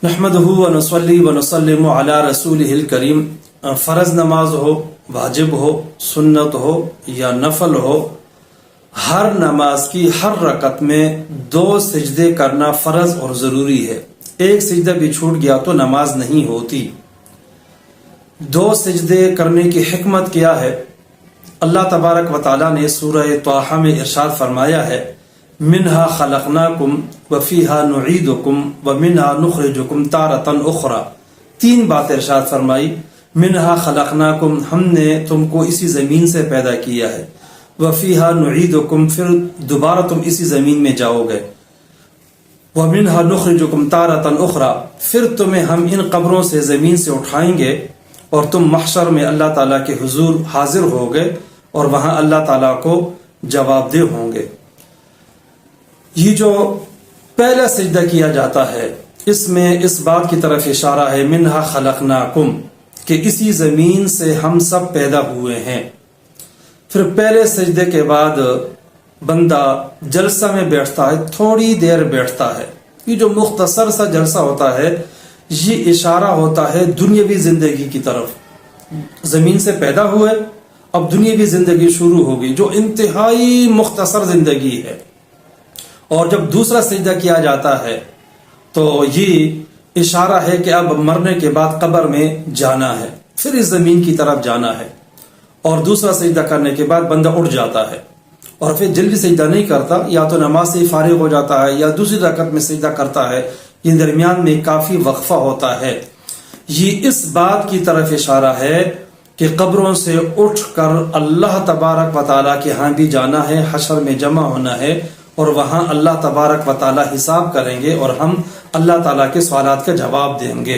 نحمدہ ونصلی ونسلم علی رسولہ الکریم۔ فرض نماز ہو، واجب ہو، سنت ہو یا نفل ہو، ہر نماز کی ہر رکعت میں 2 سجدے کرنا فرض اور ضروری ہے۔ ایک سجدہ بھی چھوٹ گیا تو نماز نہیں ہوتی۔ 2 سجدے کرنے کی حکمت کیا ہے؟ اللہ تبارک و تعالیٰ نے سورہ طٰہٰ میں ارشاد فرمایا ہے، منہا خلقناکم وفیہا نعیدکم ومنہا نخرجکم تارۃ اخری۔ 3 باتیں ارشاد فرمائی۔ منہا خلقناکم، ہم نے تم کو اسی زمین سے پیدا کیا ہے، وفیہا نعیدکم، پھر دوبارہ تم اسی زمین میں جاؤ گے، ومنہا نخرجکم تارۃ اخری، پھر تمہیں ہم ان قبروں سے زمین سے اٹھائیں گے اور تم محشر میں اللہ تعالیٰ کے حضور حاضر ہوگے اور وہاں اللہ تعالیٰ کو جواب دہ ہوں گے۔ یہ جو پہلا سجدہ کیا جاتا ہے، اس میں اس بات کی طرف اشارہ ہے، منہا خلقناکم، کہ اسی زمین سے ہم سب پیدا ہوئے ہیں۔ پھر پہلے سجدے کے بعد بندہ جلسہ میں بیٹھتا ہے، تھوڑی دیر بیٹھتا ہے۔ یہ جو مختصر سا جلسہ ہوتا ہے، یہ اشارہ ہوتا ہے دنیاوی زندگی کی طرف۔ زمین سے پیدا ہوئے، اب دنیاوی زندگی شروع ہوگی جو انتہائی مختصر زندگی ہے۔ اور جب دوسرا سجدہ کیا جاتا ہے تو یہ اشارہ ہے کہ اب مرنے کے بعد قبر میں جانا ہے، پھر اس زمین کی طرف جانا ہے۔ اور دوسرا سجدہ کرنے کے بعد بندہ اٹھ جاتا ہے اور پھر جلدی سجدہ نہیں کرتا، یا تو نماز سے فارغ ہو جاتا ہے یا دوسری رکعت میں سجدہ کرتا ہے۔ یہ درمیان میں کافی وقفہ ہوتا ہے۔ یہ اس بات کی طرف اشارہ ہے کہ قبروں سے اٹھ کر اللہ تبارک و تعالیٰ کے ہاں بھی جانا ہے، حشر میں جمع ہونا ہے، اور وہاں اللہ تبارک و تعالیٰ حساب کریں گے اور ہم اللہ تعالیٰ کے سوالات کا جواب دیں گے۔